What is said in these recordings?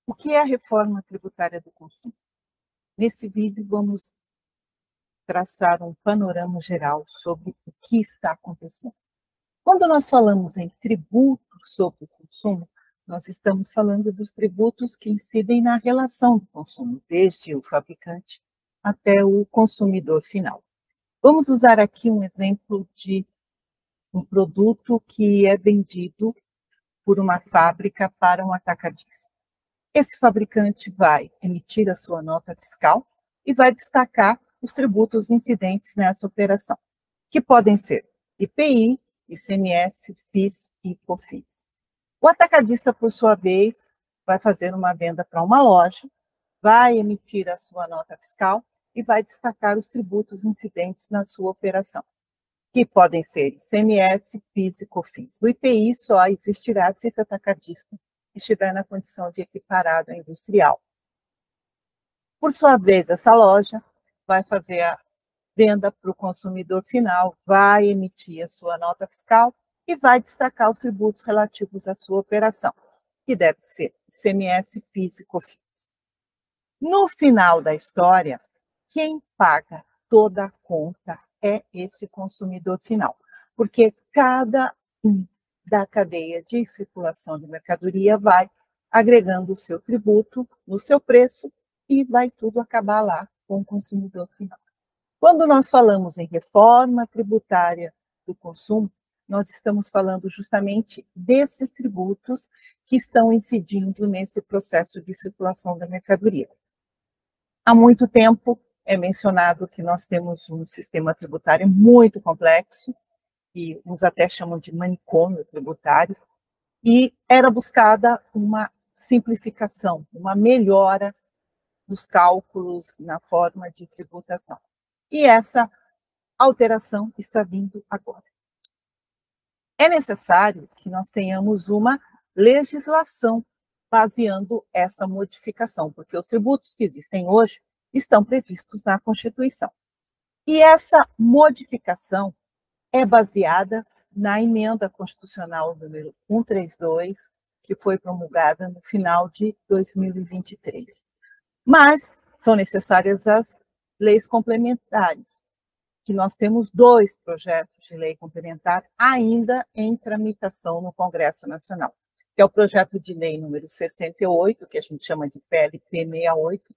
O que é a reforma tributária do consumo? Nesse vídeo, vamos traçar um panorama geral sobre o que está acontecendo. Quando nós falamos em tributos sobre o consumo, nós estamos falando dos tributos que incidem na relação do consumo, desde o fabricante até o consumidor final. Vamos usar aqui um exemplo de um produto que é vendido por uma fábrica para um atacadista. Esse fabricante vai emitir a sua nota fiscal e vai destacar os tributos incidentes nessa operação, que podem ser IPI, ICMS, PIS e COFINS. O atacadista, por sua vez, vai fazer uma venda para uma loja, vai emitir a sua nota fiscal e vai destacar os tributos incidentes na sua operação, que podem ser ICMS, PIS e COFINS. O IPI só existirá se esse atacadista estiver na condição de equiparado a industrial. Por sua vez, essa loja vai fazer a venda para o consumidor final, vai emitir a sua nota fiscal e vai destacar os tributos relativos à sua operação, que deve ser ICMS, PIS e COFINS. No final da história, quem paga toda a conta é esse consumidor final, porque cada da cadeia de circulação de mercadoria vai agregando o seu tributo no seu preço e vai tudo acabar lá com o consumidor final. Quando nós falamos em reforma tributária do consumo, nós estamos falando justamente desses tributos que estão incidindo nesse processo de circulação da mercadoria. Há muito tempo é mencionado que nós temos um sistema tributário muito complexo, que uns até chamam de manicômio tributário, e era buscada uma simplificação, uma melhora dos cálculos na forma de tributação. E essa alteração está vindo agora. É necessário que nós tenhamos uma legislação baseando essa modificação, porque os tributos que existem hoje estão previstos na Constituição. E essa modificação é baseada na emenda constitucional número 132, que foi promulgada no final de 2023. Mas são necessárias as leis complementares, que nós temos 2 projetos de lei complementar ainda em tramitação no Congresso Nacional, que é o projeto de lei número 68, que a gente chama de PLP 68,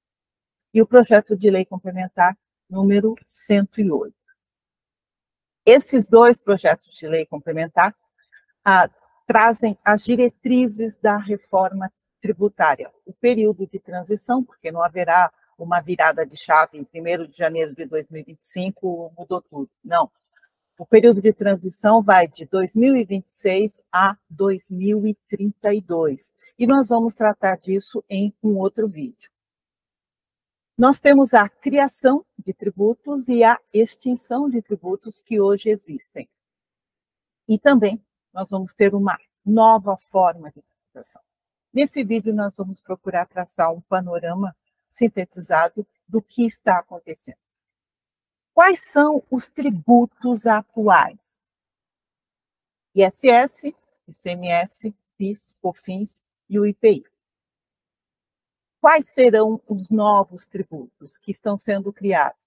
e o projeto de lei complementar número 108. Esses 2 projetos de lei complementar trazem as diretrizes da reforma tributária, o período de transição, porque não haverá uma virada de chave em 1º de janeiro de 2025, mudou tudo. Não. O período de transição vai de 2026 a 2032. E nós vamos tratar disso em um outro vídeo. Nós temos a criação de tributos e a extinção de tributos que hoje existem. E também nós vamos ter uma nova forma de tributação. Nesse vídeo, nós vamos procurar traçar um panorama sintetizado do que está acontecendo. Quais são os tributos atuais? ISS, ICMS, PIS, COFINS e o IPI. Quais serão os novos tributos que estão sendo criados?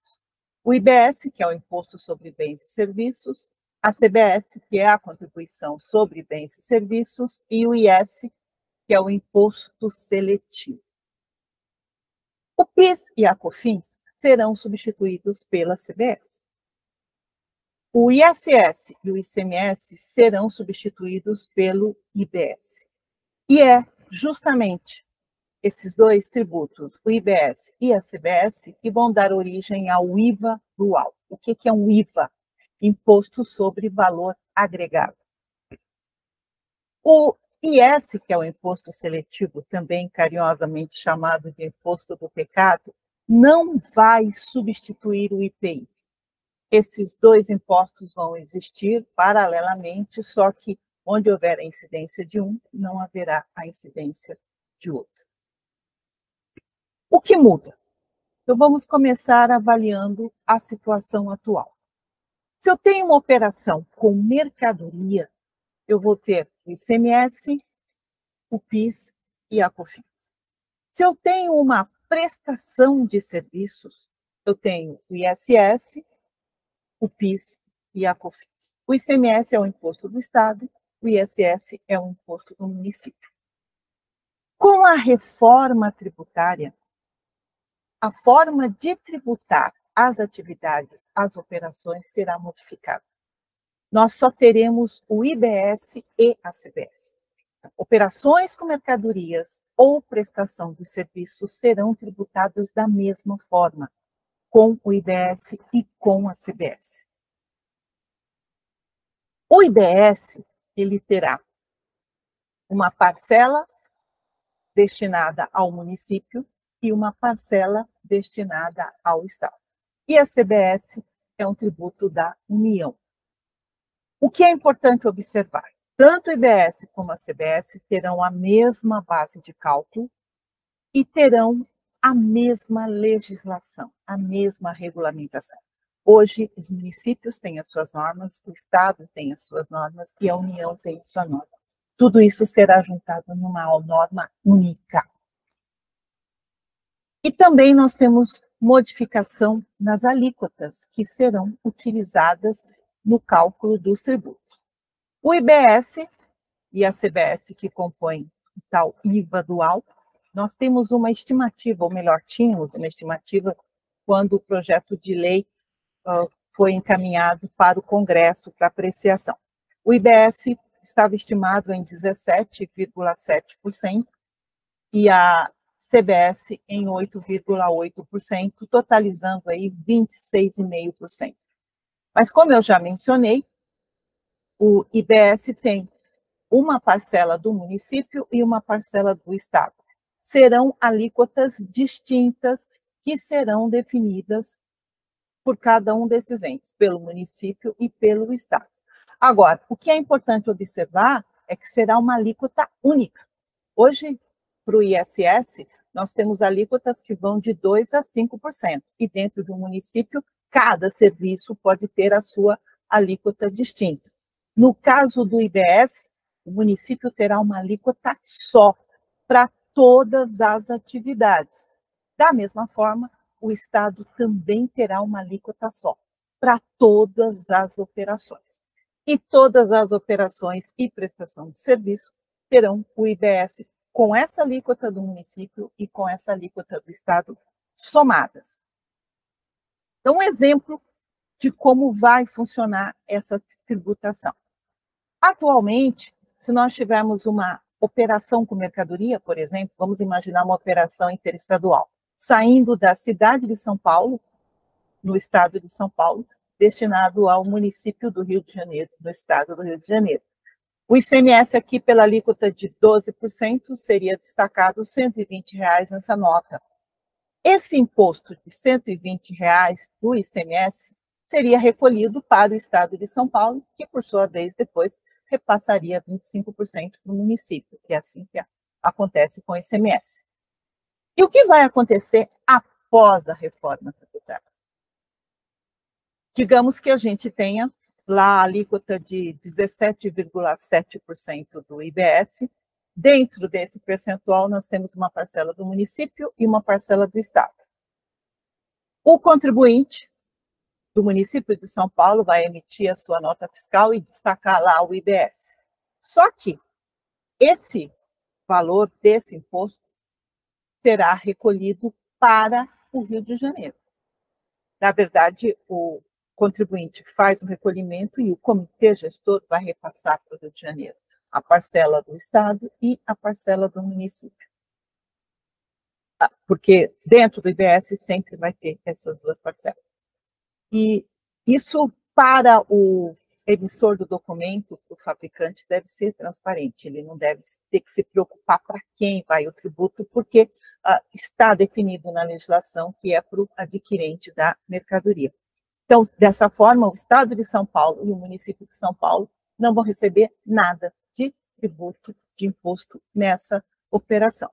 O IBS, que é o Imposto sobre Bens e Serviços, a CBS, que é a Contribuição sobre Bens e Serviços, e o IS, que é o Imposto Seletivo. O PIS e a COFINS serão substituídos pela CBS. O ISS e o ICMS serão substituídos pelo IBS. E é justamente esses 2 tributos, o IBS e a CBS, que vão dar origem ao IVA dual. O que é um IVA? Imposto sobre Valor Agregado. O IS, que é o Imposto Seletivo, também carinhosamente chamado de Imposto do Pecado, não vai substituir o IPI. Esses 2 impostos vão existir paralelamente, só que onde houver a incidência de um, não haverá a incidência de outro. O que muda? Então, vamos começar avaliando a situação atual. Se eu tenho uma operação com mercadoria, eu vou ter o ICMS, o PIS e a COFINS. Se eu tenho uma prestação de serviços, eu tenho o ISS, o PIS e a COFINS. O ICMS é o imposto do Estado, o ISS é o imposto do município. Com a reforma tributária, a forma de tributar as atividades, as operações será modificada. Nós só teremos o IBS e a CBS. Operações com mercadorias ou prestação de serviços serão tributadas da mesma forma, com o IBS e com a CBS. O IBS, ele terá uma parcela destinada ao município e uma parcela destinada ao Estado. E a CBS é um tributo da União. O que é importante observar? Tanto o IBS como a CBS terão a mesma base de cálculo e terão a mesma legislação, a mesma regulamentação. Hoje, os municípios têm as suas normas, o Estado tem as suas normas e a União tem a sua norma. Tudo isso será juntado numa norma única. E também nós temos modificação nas alíquotas que serão utilizadas no cálculo dos tributos. O IBS e a CBS, que compõem o tal IVA dual, nós temos uma estimativa, ou melhor, tínhamos uma estimativa quando o projeto de lei foi encaminhado para o Congresso para apreciação. O IBS estava estimado em 17,7% e a CBS em 8,8%, totalizando aí 26,5%. Mas como eu já mencionei, o IBS tem uma parcela do município e uma parcela do Estado. Serão alíquotas distintas que serão definidas por cada um desses entes, pelo município e pelo Estado. Agora, o que é importante observar é que será uma alíquota única. Hoje, para o ISS, nós temos alíquotas que vão de 2% a 5%, e dentro de um município, cada serviço pode ter a sua alíquota distinta. No caso do IBS, o município terá uma alíquota só para todas as atividades. Da mesma forma, o Estado também terá uma alíquota só para todas as operações. E todas as operações e prestação de serviço terão o IBS com essa alíquota do município e com essa alíquota do Estado somadas. Então, um exemplo de como vai funcionar essa tributação. Atualmente, se nós tivermos uma operação com mercadoria, por exemplo, vamos imaginar uma operação interestadual, saindo da cidade de São Paulo, no estado de São Paulo, destinado ao município do Rio de Janeiro, no estado do Rio de Janeiro. O ICMS aqui, pela alíquota de 12%, seria destacado R$ 120 nessa nota. Esse imposto de R$ 120 do ICMS seria recolhido para o estado de São Paulo, que, por sua vez, depois repassaria 25% para o município, que é assim que acontece com o ICMS. E o que vai acontecer após a reforma tributária? Digamos que a gente tenha lá a alíquota de 17,7% do IBS. Dentro desse percentual, nós temos uma parcela do município e uma parcela do Estado. O contribuinte do município de São Paulo vai emitir a sua nota fiscal e destacar lá o IBS. Só que esse valor desse imposto será recolhido para o Rio de Janeiro. Na verdade, o contribuinte faz o recolhimento e o comitê gestor vai repassar para o Rio de Janeiro a parcela do Estado e a parcela do município. Porque dentro do IBS sempre vai ter essas duas parcelas. E isso, para o emissor do documento, o fabricante, deve ser transparente. Ele não deve ter que se preocupar para quem vai o tributo, porque está definido na legislação que é para o adquirente da mercadoria. Então, dessa forma, o Estado de São Paulo e o município de São Paulo não vão receber nada de tributo, de imposto nessa operação.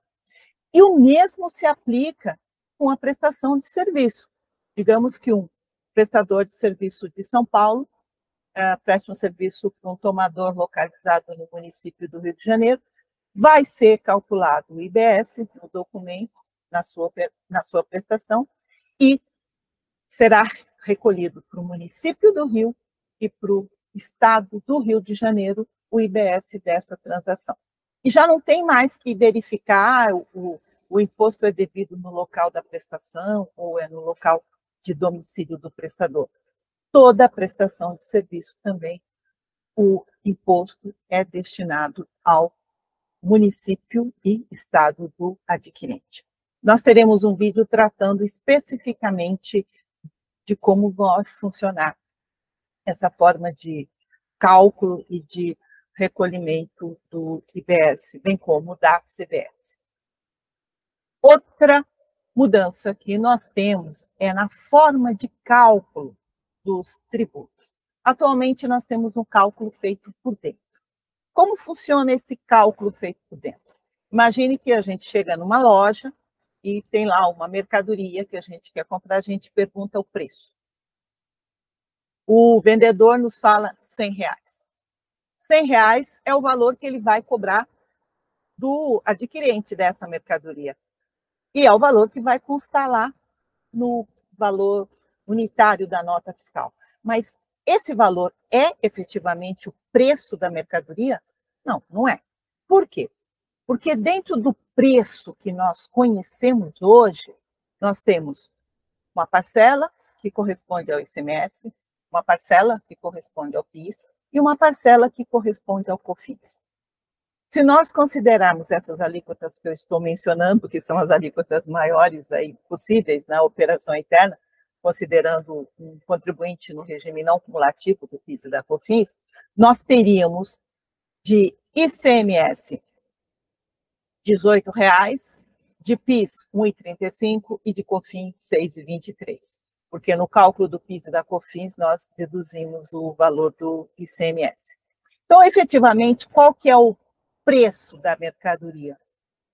E o mesmo se aplica com a prestação de serviço. Digamos que um prestador de serviço de São Paulo presta um serviço para um tomador localizado no município do Rio de Janeiro, vai ser calculado o IBS no documento, na sua prestação, e será recolhido para o município do Rio e para o estado do Rio de Janeiro o IBS dessa transação. E já não tem mais que verificar o imposto é devido no local da prestação ou é no local de domicílio do prestador. Toda a prestação de serviço também, o imposto é destinado ao município e estado do adquirente. Nós teremos um vídeo tratando especificamente de como vai funcionar essa forma de cálculo e de recolhimento do IBS, bem como da CBS. Outra mudança que nós temos é na forma de cálculo dos tributos. Atualmente, nós temos um cálculo feito por dentro. Como funciona esse cálculo feito por dentro? Imagine que a gente chega numa loja e tem lá uma mercadoria que a gente quer comprar, a gente pergunta o preço. O vendedor nos fala R$100. R$100 é o valor que ele vai cobrar do adquirente dessa mercadoria. E é o valor que vai constar lá no valor unitário da nota fiscal. Mas esse valor é efetivamente o preço da mercadoria? Não, não é. Por quê? Porque dentro do preço que nós conhecemos hoje, nós temos uma parcela que corresponde ao ICMS, uma parcela que corresponde ao PIS e uma parcela que corresponde ao COFINS. Se nós considerarmos essas alíquotas que eu estou mencionando, que são as alíquotas maiores aí possíveis na operação interna, considerando um contribuinte no regime não cumulativo do PIS e da COFINS, nós teríamos de ICMS R$18, de PIS R$1,35 e de COFINS R$6,23. Porque no cálculo do PIS e da COFINS nós deduzimos o valor do ICMS. Então, efetivamente, qual que é o preço da mercadoria?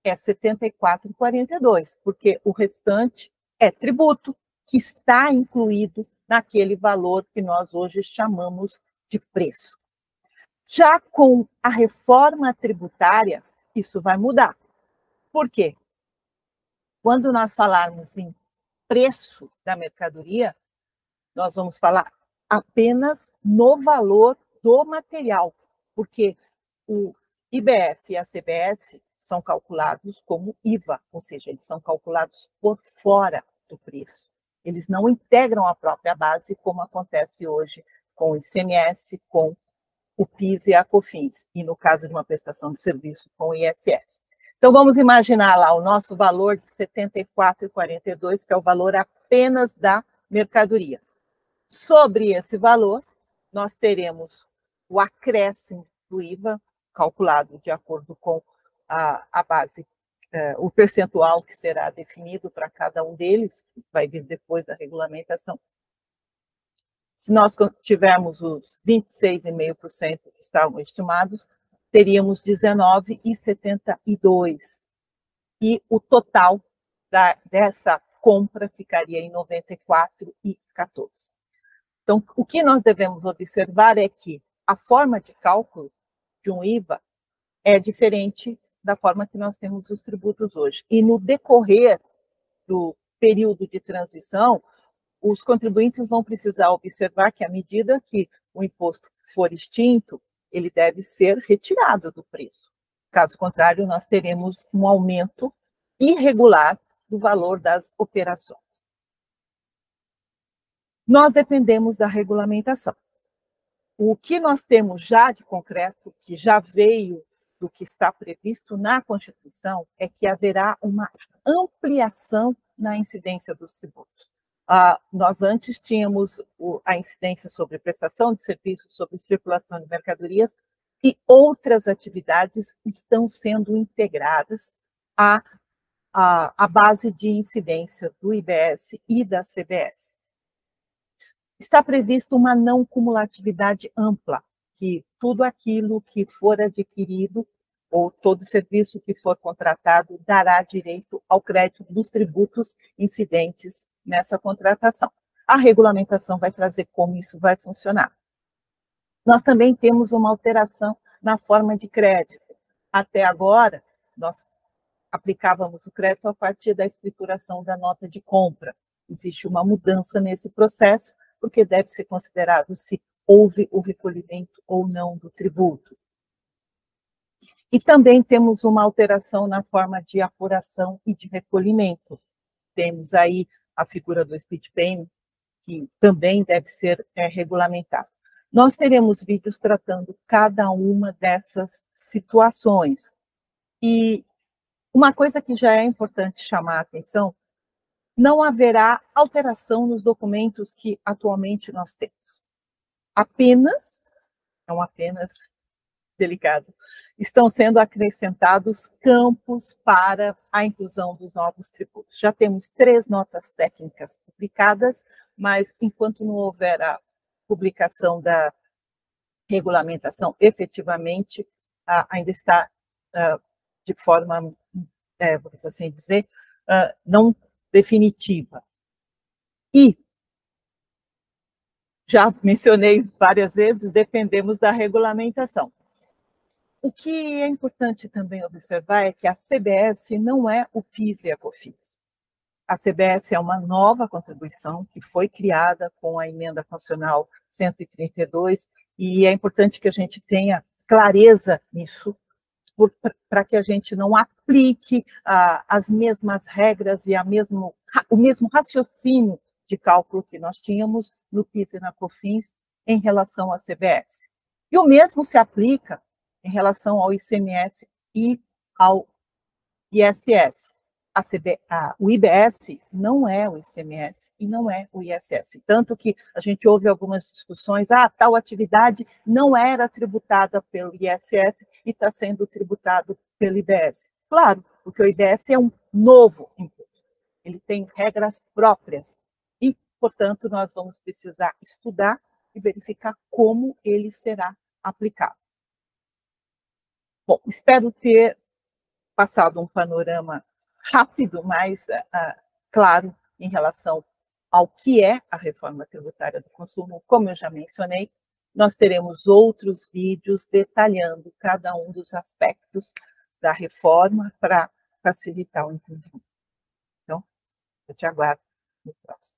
É R$ 74,42, porque o restante é tributo, que está incluído naquele valor que nós hoje chamamos de preço. Já com a reforma tributária, isso vai mudar. Por quê? Quando nós falarmos em preço da mercadoria, nós vamos falar apenas no valor do material, porque o IBS e a CBS são calculados como IVA, ou seja, eles são calculados por fora do preço. Eles não integram a própria base, como acontece hoje com o ICMS, com o PIS e a COFINS, e no caso de uma prestação de serviço com o ISS. Então, vamos imaginar lá o nosso valor de R$ 74,42, que é o valor apenas da mercadoria. Sobre esse valor, nós teremos o acréscimo do IVA, calculado de acordo com a base, o percentual que será definido para cada um deles, que vai vir depois da regulamentação. Se nós tivermos os 26,5% que estavam estimados, teríamos 19,72. E o total dessa compra ficaria em 94,14. Então, o que nós devemos observar é que a forma de cálculo de um IVA é diferente da forma que nós temos os tributos hoje. E no decorrer do período de transição, os contribuintes vão precisar observar que, à medida que o imposto for extinto, ele deve ser retirado do preço. Caso contrário, nós teremos um aumento irregular do valor das operações. Nós dependemos da regulamentação. O que nós temos já de concreto, que já veio do que está previsto na Constituição, é que haverá uma ampliação na incidência dos tributos. Nós antes tínhamos a incidência sobre prestação de serviços, sobre circulação de mercadorias, e outras atividades estão sendo integradas à base de incidência do IBS e da CBS. Está previsto uma não cumulatividade ampla, que tudo aquilo que for adquirido ou todo serviço que for contratado dará direito ao crédito dos tributos incidentes nessa contratação. A regulamentação vai trazer como isso vai funcionar. Nós também temos uma alteração na forma de crédito. Até agora, nós aplicávamos o crédito a partir da escrituração da nota de compra. Existe uma mudança nesse processo, porque deve ser considerado se houve o recolhimento ou não do tributo. E também temos uma alteração na forma de apuração e de recolhimento. Temos aí a figura do speed payment, que também deve ser regulamentado. Nós teremos vídeos tratando cada uma dessas situações. E uma coisa que já é importante chamar a atenção, não haverá alteração nos documentos que atualmente nós temos. Apenas delicado, estão sendo acrescentados campos para a inclusão dos novos tributos. Já temos 3 notas técnicas publicadas, mas enquanto não houver a publicação da regulamentação efetivamente, ainda está de forma, vamos assim dizer, não definitiva. E, já mencionei várias vezes, dependemos da regulamentação. O que é importante também observar é que a CBS não é o PIS e a COFINS. A CBS é uma nova contribuição que foi criada com a emenda constitucional 132, e é importante que a gente tenha clareza nisso, para que a gente não aplique as mesmas regras e o mesmo raciocínio de cálculo que nós tínhamos no PIS e na COFINS em relação à CBS. E o mesmo se aplica em relação ao ICMS e ao ISS. O IBS não é o ICMS e não é o ISS. Tanto que a gente ouve algumas discussões, tal atividade não era tributada pelo ISS e está sendo tributado pelo IBS. Claro, porque o IBS é um novo imposto. Ele tem regras próprias e, portanto, nós vamos precisar estudar e verificar como ele será aplicado. Bom, espero ter passado um panorama rápido, mas claro, em relação ao que é a reforma tributária do consumo. Como eu já mencionei, nós teremos outros vídeos detalhando cada um dos aspectos da reforma para facilitar o entendimento. Então, eu te aguardo no próximo.